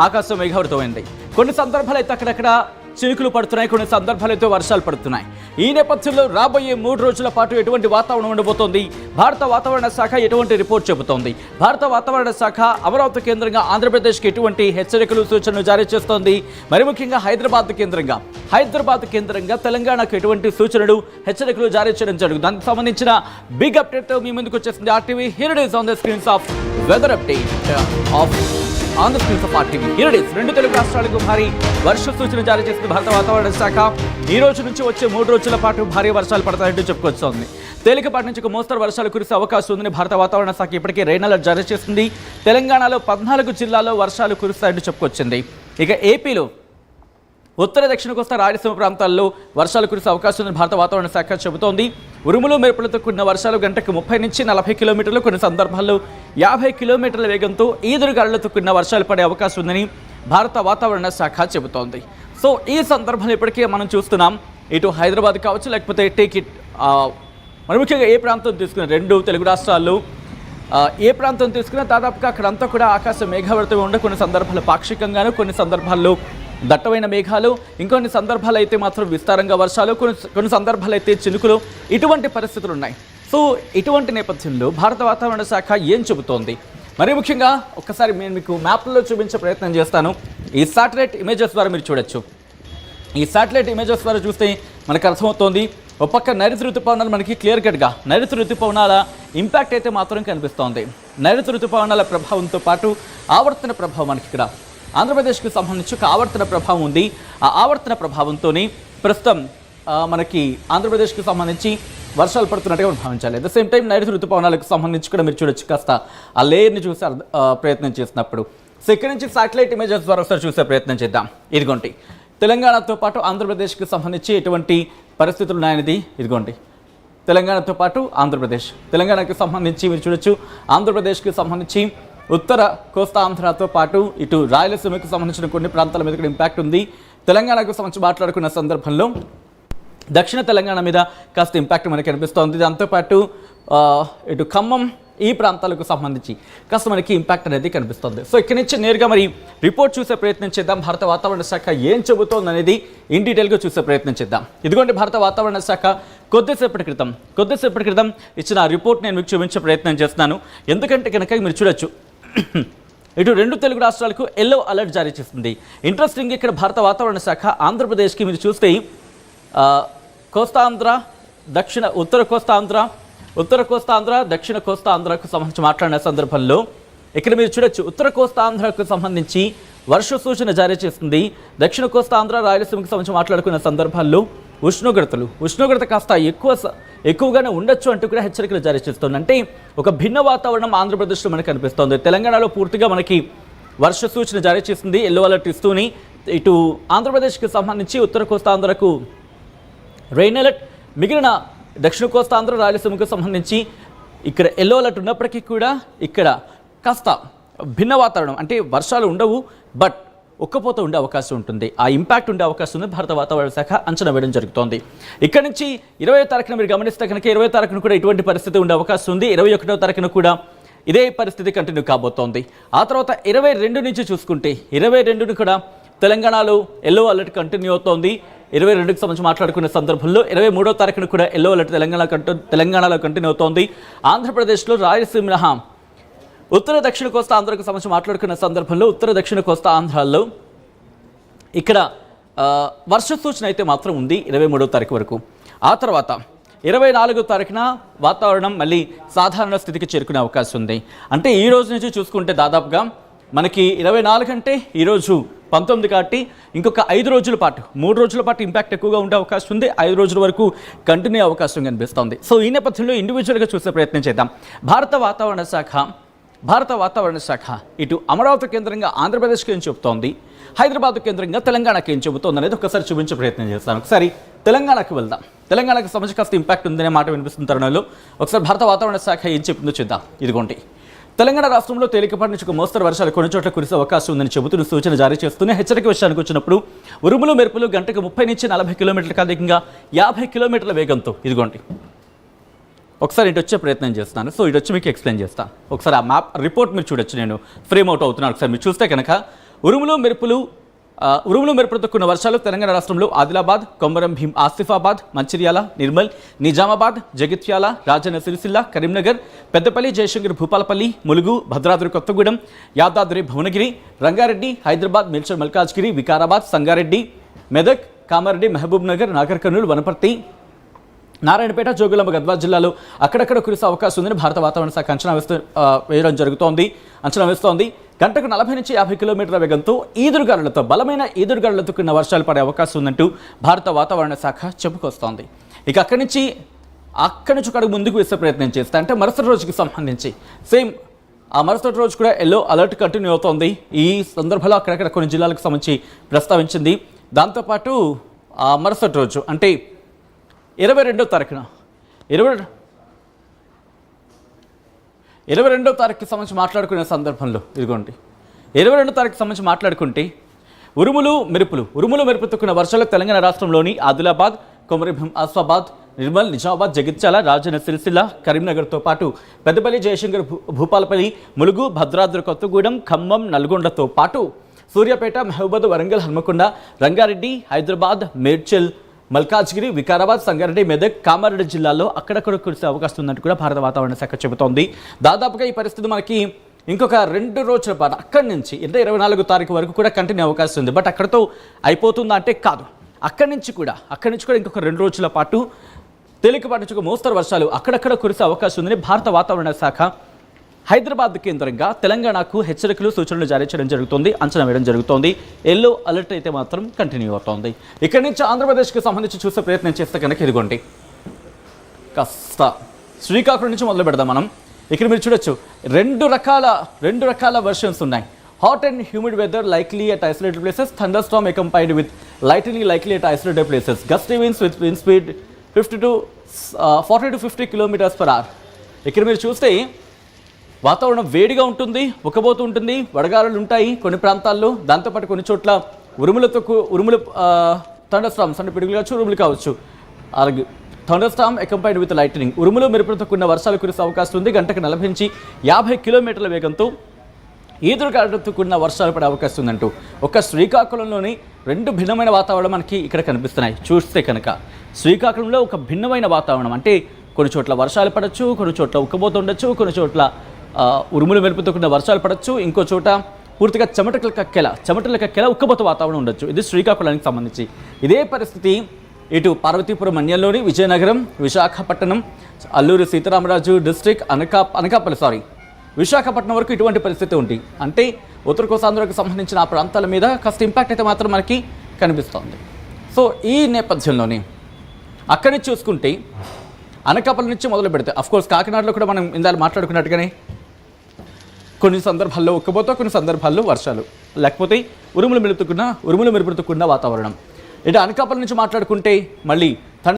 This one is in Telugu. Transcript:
ఆకాశం మేఘావృతమైంది. కొన్ని సందర్భాలు అయితే అక్కడక్కడ చినుకులు పడుతున్నాయి, కొన్ని సందర్భాలు అయితే వర్షాలు పడుతున్నాయి. ఈ నేపథ్యంలో రాబోయే 3 రోజుల పాటు ఎటువంటి వాతావరణం ఉండబోతోంది, భారత వాతావరణ శాఖ ఎటువంటి రిపోర్ట్ చెబుతోంది, భారత వాతావరణ శాఖ అమరావతి కేంద్రంగా ఆంధ్రప్రదేశ్కి ఎటువంటి హెచ్చరికలు సూచనలు జారీ చేస్తోంది, మరి ముఖ్యంగా హైదరాబాద్ కేంద్రంగా తెలంగాణకు ఎటువంటి సూచనలు హెచ్చరికలు జారీ చేయడం జరుగుతుంది. దానికి సంబంధించిన బిగ్ అప్డేట్ మీ ముందుకు వచ్చేసింది RTV. Here it is on the screens of weather update of Andhra Pradesh RTV. Here it is. 2 Telugu రాష్ట్రాలకు భారీ వర్ష సూచన జారీ చేసింది భారత వాతావరణ శాఖ. ఈ రోజు నుంచి వచ్చే 3 రోజుల పాటు భారీ వర్షాలు పడతాయంటూ చెప్పుకొస్తోంది. తేలికపాటి నుంచి ఒక మోస్తరు వర్షాలు కురిసే అవకాశం ఉందని భారత వాతావరణ శాఖ ఇప్పటికే రెయిన్ అలర్ట్ జారీ చేసింది. తెలంగాణలో 14 జిల్లాల్లో వర్షాలు కురుస్తాయంటూ చెప్పుకొచ్చింది. ఇక ఏపీలో ఉత్తర దక్షిణ కోస్తా రాయలసీమ ప్రాంతాల్లో వర్షాలు కురిసే అవకాశం ఉందని భారత వాతావరణ శాఖ చెబుతోంది. ఉరుములు మెరుపులతో కూడిన వర్షాలు గంటకు 30 నుంచి 40 కిలోమీటర్లు, కొన్ని సందర్భాల్లో 50 కిలోమీటర్ల వేగంతో ఈదురుగాలులతో కూడిన వర్షాలు పడే అవకాశం ఉందని భారత వాతావరణ శాఖ చెబుతోంది. సో ఈ సందర్భంలో ఇప్పటికే మనం చూస్తున్నాం, ఇటు హైదరాబాద్ కావచ్చు, లేకపోతే టేకిట్ మరి ముఖ్యంగా ఏ ప్రాంతం తీసుకున్న 2 తెలుగు రాష్ట్రాల్లో ఏ ప్రాంతం తీసుకున్నా దాదాపుగా అక్కడంతా కూడా ఆకాశం మేఘావృతమై ఉండే, కొన్ని సందర్భాల్లో పాక్షికంగాను, కొన్ని సందర్భాల్లో దట్టమైన మేఘాలు, ఇంకొన్ని సందర్భాలు అయితే మాత్రం విస్తారంగా వర్షాలు, కొన్ని సందర్భాలు అయితే చినుకులు, ఇటువంటి పరిస్థితులు ఉన్నాయి. సో ఇటువంటి నేపథ్యంలో భారత వాతావరణ శాఖ ఏం చెబుతోంది, మరి ముఖ్యంగా ఒక్కసారి నేను మీకు మ్యాప్లో చూపించే ప్రయత్నం చేస్తాను. ఈ శాటిలైట్ ఇమేజెస్ ద్వారా మీరు చూడొచ్చు. ఈ శాటిలైట్ ఇమేజెస్ ద్వారా చూస్తే మనకు అర్థమవుతోంది, ఒక పక్క నైరుతి ఋతుపవనాలు మనకి క్లియర్ కట్గా నైరుతి ఋతుపవనాల ఇంపాక్ట్ అయితే మాత్రం కనిపిస్తోంది. నైరుతి ఋతుపవనాల ప్రభావంతో పాటు ఆవర్తన ప్రభావం మనకి ఇక్కడ ఆంధ్రప్రదేశ్కి సంబంధించి ఒక ఆవర్తన ప్రభావం ఉంది. ఆ ఆవర్తన ప్రభావంతో ప్రస్తుతం మనకి ఆంధ్రప్రదేశ్కి సంబంధించి వర్షాలు పడుతున్నట్టుగా మనం భావించాలి. అట్ ద సేమ్ టైం నైరుతి ఋతుపవనాలకు సంబంధించి కూడా మీరు చూడొచ్చు, కాస్త ఆ లేయర్ని చూసే ప్రయత్నం చేసినప్పుడు. సో ఇక్కడ నుంచి శాటిలైట్ ఇమేజెస్ ద్వారా ఒకసారి చూసే ప్రయత్నం చేద్దాం. ఇదిగోండి తెలంగాణతో పాటు ఆంధ్రప్రదేశ్కి సంబంధించి ఎటువంటి పరిస్థితులు ఉన్నాయనేది ఇదిగోండి. తెలంగాణతో పాటు ఆంధ్రప్రదేశ్, తెలంగాణకి సంబంధించి మీరు చూడొచ్చు, ఆంధ్రప్రదేశ్కి సంబంధించి ఉత్తర కోస్తా ఆంధ్రతో పాటు ఇటు రాయలసీమకు సంబంధించిన కొన్ని ప్రాంతాల మీద కూడా ఇంపాక్ట్ ఉంది. తెలంగాణకు సంబంధించి మాట్లాడుకున్న సందర్భంలో దక్షిణ తెలంగాణ మీద కాస్త ఇంపాక్ట్ మనకి కనిపిస్తోంది. దాంతోపాటు ఇటు ఖమ్మం ఈ ప్రాంతాలకు సంబంధించి కాస్త మనకి ఇంపాక్ట్ అనేది కనిపిస్తుంది. సో ఇక్కడి నుంచి నేరుగా మరి రిపోర్ట్ చూసే ప్రయత్నం చేద్దాం. భారత వాతావరణ శాఖ ఏం చెబుతోంది అనేది ఇన్ డీటెయిల్గా చూసే ప్రయత్నం చేద్దాం. ఇదిగోండి భారత వాతావరణ శాఖ కొద్దిసేపటి క్రితం ఇచ్చిన రిపోర్ట్ నేను మీకు చూపించే ప్రయత్నం చేస్తున్నాను. ఎందుకంటే కనుక మీరు చూడొచ్చు, ఇటు 2 తెలుగు రాష్ట్రాలకు ఎల్లో అలర్ట్ జారీ చేస్తుంది. ఇంట్రెస్టింగ్, ఇక్కడ భారత వాతావరణ శాఖ ఆంధ్రప్రదేశ్కి మీరు చూస్తే కోస్తాంధ్ర, ఉత్తర కోస్తా ఆంధ్ర, దక్షిణ కోస్తా ఆంధ్రకు సంబంధించి మాట్లాడిన సందర్భంలో ఇక్కడ మీరు చూడొచ్చు, ఉత్తర కోస్తా ఆంధ్రకు సంబంధించి వర్ష సూచన జారీ చేస్తుంది. దక్షిణ కోస్తా ఆంధ్ర, రాయలసీమకు సంబంధించి మాట్లాడుకున్న సందర్భాల్లో ఉష్ణోగ్రత కాస్త ఎక్కువగానే ఉండొచ్చు అంటూ కూడా హెచ్చరికలు జారీ చేస్తుంది. అంటే ఒక భిన్న వాతావరణం ఆంధ్రప్రదేశ్లో మనకు కనిపిస్తోంది. తెలంగాణలో పూర్తిగా మనకి వర్ష సూచన జారీ చేసింది, ఎల్లో అలర్ట్ ఇస్తూని. ఇటు ఆంధ్రప్రదేశ్కి సంబంధించి ఉత్తర కోస్తా ఆంధ్రకు రెయిన్ అలర్ట్, మిగిలిన దక్షిణ కోస్తా ఆంధ్ర, రాయలసీమకు సంబంధించి ఇక్కడ ఎల్లో అలర్ట్ ఉన్నప్పటికీ కూడా ఇక్కడ కాస్త భిన్న వాతావరణం, అంటే వర్షాలు ఉండవు, బట్ ఒక్కపోత ఉండే అవకాశం ఉంటుంది. ఆ ఇంపాక్ట్ ఉండే అవకాశం ఉంది. భారత వాతావరణ శాఖ అంచనా వేయడం జరుగుతోంది. ఇక్కడ నుంచి 20వ తారీఖున మీరు గమనిస్తే కనుక 20వ తారీఖున కూడా ఇటువంటి పరిస్థితి ఉండే అవకాశం ఉంది. 21వ తారీఖున కూడా ఇదే పరిస్థితి కంటిన్యూ కాబోతోంది. ఆ తర్వాత 22 నుంచి చూసుకుంటే 22ని కూడా తెలంగాణలో ఎల్లో అలర్ట్ కంటిన్యూ అవుతోంది. 22కి సంబంధించి మాట్లాడుకునే సందర్భంలో 23వ తారీఖున కూడా ఎల్లో అలర్ట్ తెలంగాణలో కంటిన్యూ అవుతోంది. ఆంధ్రప్రదేశ్లో రాయలసీమ మినహా ఉత్తర దక్షిణ కోస్తా ఆంధ్రకు సంబంధించి మాట్లాడుకున్న సందర్భంలో ఉత్తర దక్షిణ కోస్తా ఆంధ్రాల్లో ఇక్కడ వర్ష సూచన అయితే మాత్రం ఉంది 23వ తారీఖు వరకు. ఆ తర్వాత 24వ తారీఖున వాతావరణం మళ్ళీ సాధారణ స్థితికి చేరుకునే అవకాశం ఉంది. అంటే ఈ రోజు నుంచి చూసుకుంటే దాదాపుగా మనకి 24 అంటే ఈరోజు 19 కాబట్టి ఇంకొక 5 రోజుల పాటు 3 రోజుల పాటు ఇంపాక్ట్ ఎక్కువగా ఉండే అవకాశం ఉంది. 5 రోజుల వరకు కంటిన్యూ అవకాశం కనిపిస్తోంది. సో ఈ నేపథ్యంలో ఇండివిజువల్గా చూసే ప్రయత్నం చేద్దాం. భారత వాతావరణ శాఖ ఇటు అమరావతి కేంద్రంగా ఆంధ్రప్రదేశ్కి ఏం చెబుతోంది, హైదరాబాద్ కేంద్రంగా తెలంగాణకి ఏం చెబుతోంది అనేది ఒకసారి చూపించే ప్రయత్నం చేస్తాను. ఒకసారి తెలంగాణకు వెళ్దాం. తెలంగాణకు సంబంధించి కాస్త ఇంపాక్ట్ ఉందనే మాట వినిపిస్తున్న తరుణంలో ఒకసారి భారత వాతావరణ శాఖ ఏం చెప్తుందో చూద్దాం. ఇదిగోండి, తెలంగాణ రాష్ట్రంలో తేలికపాటి నుంచి ఒక మోస్తరు వర్షాలు కొన్ని చోట్ల కురిసే అవకాశం ఉందని చెబుతున్న సూచన జారీ చేస్తూనే హెచ్చరిక విషయానికి వచ్చినప్పుడు ఉరుములు మెరుపులు గంటకు 30 నుంచి 40 కిలోమీటర్లకు అధికంగా 50 కిలోమీటర్ల వేగంతో ఇదిగోండి ఒకసారి ఇటు వచ్చే ప్రయత్నం చేస్తాను. సో ఇటు వచ్చి మీకు ఎక్స్ప్లెయిన్ చేస్తాను. ఒకసారి ఆ మ్యాప్ రిపోర్ట్ మీరు చూడొచ్చు, నేను ఫ్రేమ్ అవుట్ అవుతున్నాను. ఒకసారి మీరు చూస్తే కనుక ఉరుములు మెరుపులతో కూడిన వర్షాలు తెలంగాణ రాష్ట్రంలో ఆదిలాబాద్, కొమరం భీం ఆసిఫాబాద్, మంచిర్యాల, నిర్మల్, నిజామాబాద్, జగిత్యాల, రాజన్న సిరిసిల్ల, కరీంనగర్, పెద్దపల్లి, జయశంకర్, భూపాలపల్లి, ములుగు, భద్రాద్రి కొత్తగూడెం, యాదాద్రి భువనగిరి, రంగారెడ్డి, హైదరాబాద్, మేడ్చల్ మల్కాజ్గిరి, వికారాబాద్, సంగారెడ్డి, మెదక్, కామారెడ్డి, మహబూబ్ నగర్, నాగర్ కర్నూలు, వనపర్తి, నారాయణపేట, జోగులాంబ, గద్వాల జిల్లాలో అక్కడక్కడ కురిసే అవకాశం ఉందని భారత వాతావరణ శాఖ అంచనా వేస్తోంది. గంటకు 40 నుంచి 50 కిలోమీటర్ల వేగంతో బలమైన ఈదురుగాలులతో కూడిన వర్షాలు పడే అవకాశం ఉందంటూ భారత వాతావరణ శాఖ చెప్పుకొస్తోంది. ఇక అక్కడి నుంచి అడుగు ముందుకు వేసే ప్రయత్నం చేస్తే అంటే మరుసటి రోజుకి సంబంధించి ఆ మరుసటి రోజు కూడా ఎల్లో అలర్ట్ కంటిన్యూ అవుతోంది. ఈ సందర్భంలో అక్కడక్కడ కొన్ని జిల్లాలకు సంబంధించి ప్రస్తావించింది. దాంతోపాటు ఆ మరుసటి రోజు అంటే 22వ తారీఖున 22వ తారీఖుకి సంబంధించి మాట్లాడుకునే సందర్భంలో ఇదిగోండి 22వ తారీఖుకి సంబంధించి మాట్లాడుకుంటే ఉరుములు మెరుపులతో కూడిన వర్షాలు తెలంగాణ రాష్ట్రంలోని ఆదిలాబాద్, కొమరం ఆసిఫాబాద్, నిర్మల్, నిజామాబాద్, జగిత్యాల, రాజన్న సిరిసిల్ల, కరీంనగర్తో పాటు పెద్దపల్లి, జయశంకర్, భూపాలపల్లి, ములుగు, భద్రాద్రి కొత్తగూడెం, ఖమ్మం, నల్గొండతో పాటు సూర్యాపేట, మహబూబాద్, వరంగల్, హన్మకొండ, రంగారెడ్డి, హైదరాబాద్, మేడ్చల్, మల్కాజ్గిరి, వికారాబాద్, సంగారెడ్డి, మెదక్, కామారెడ్డి జిల్లాల్లో అక్కడక్కడ కురిసే అవకాశం ఉందంటూ కూడా భారత వాతావరణ శాఖ చెబుతోంది. దాదాపుగా ఈ పరిస్థితి మనకి ఇంకొక 2 రోజుల పాటు అక్కడి నుంచి 24వ తారీఖు వరకు కూడా కంటిన్యూ అవకాశం ఉంది. బట్ అక్కడతో అయిపోతుందా అంటే కాదు. అక్కడి నుంచి కూడా ఇంకొక 2 రోజుల పాటు తేలికపాటి నుంచి మోస్తరు వర్షాలు అక్కడక్కడ కురిసే అవకాశం ఉందని భారత వాతావరణ శాఖ హైదరాబాద్ కేంద్రంగా తెలంగాణకు హెచ్చరికలు, సూచనలు జారీ చేయడం జరుగుతుంది, అంచనా వేయడం జరుగుతోంది. ఎల్లో అలర్ట్ అయితే మాత్రం కంటిన్యూ అవుతోంది. ఇక్కడి నుంచి ఆంధ్రప్రదేశ్కి సంబంధించి చూసే ప్రయత్నం చేస్తే కనుక ఇదిగోండి కాస్త శ్రీకాకుళం నుంచి మొదలు పెడదాం మనం. ఇక్కడ మీరు చూడొచ్చు రెండు రకాల వర్షన్స్ ఉన్నాయి. Hot and humid weather likely at isolated places, thunderstorm accompanied with lightning likely at isolated places, gusty winds with wind speed 40 to 50 km/h. ఇక్కడ మీరు చూస్తే వాతావరణం వేడిగా ఉంటుంది, ఉక్కబోతూ ఉంటుంది, వడగాలులు ఉంటాయి కొన్ని ప్రాంతాల్లో. దాంతోపాటు కొన్ని చోట్ల ఉరుములు థండర్ స్టార్మ్స్ అంటే పిడుగులు కావచ్చు, ఉరుములు కావచ్చు. అలాగే thunder Storm accompanied with lightning, ఉరుములు మెరుపులతో కూడిన వర్షాలు కురిసే అవకాశం ఉంది. గంటకు 40 నుంచి 50 కిలోమీటర్ల వేగంతో ఈదురుగాలులతో కూడిన వర్షాలు పడే అవకాశం ఉందంటూ ఒక శ్రీకాకుళంలోని 2 భిన్నమైన వాతావరణం మనకి ఇక్కడ కనిపిస్తున్నాయి. చూస్తే కనుక శ్రీకాకుళంలో ఒక భిన్నమైన వాతావరణం అంటే కొన్ని చోట్ల వర్షాలు పడవచ్చు, కొన్ని చోట్ల ఉక్కబోతుండొచ్చు, కొన్ని చోట్ల ఉరుములు మెరుపుతో కూడిన వర్షాలు పడవచ్చు, ఇంకో చోట పూర్తిగా చెమటలు కక్కేలా ఉక్కబోత వాతావరణం ఉండొచ్చు. ఇది శ్రీకాకుళానికి సంబంధించి. ఇదే పరిస్థితి ఇటు పార్వతీపురం మన్యంలోని విజయనగరం, విశాఖపట్నం, అల్లూరి సీతారామరాజు డిస్ట్రిక్ట్, విశాఖపట్నం వరకు ఇటువంటి పరిస్థితి ఉంది. అంటే ఉత్తర కోస్తాంధ్రకు సంబంధించిన ఆ ప్రాంతాల మీద కాస్త ఇంపాక్ట్ అయితే మాత్రం మనకి కనిపిస్తోంది. సో ఈ నేపథ్యంలోనే అక్కడి నుంచి చూసుకుంటే అనకాపల్లి నుంచి మొదలు పెడితే అఫ్కోర్స్ కాకినాడలో కూడా మనం ఇందాక మాట్లాడుకున్నట్టుగానే కొన్ని సందర్భాల్లో ఉక్కబోత, కొన్ని సందర్భాల్లో వర్షాలు, లేకపోతే ఉరుములు మెరుపుతో కూడిన వాతావరణం. ఇటు అనకాపల్లి నుంచి మాట్లాడుకుంటే మళ్ళీ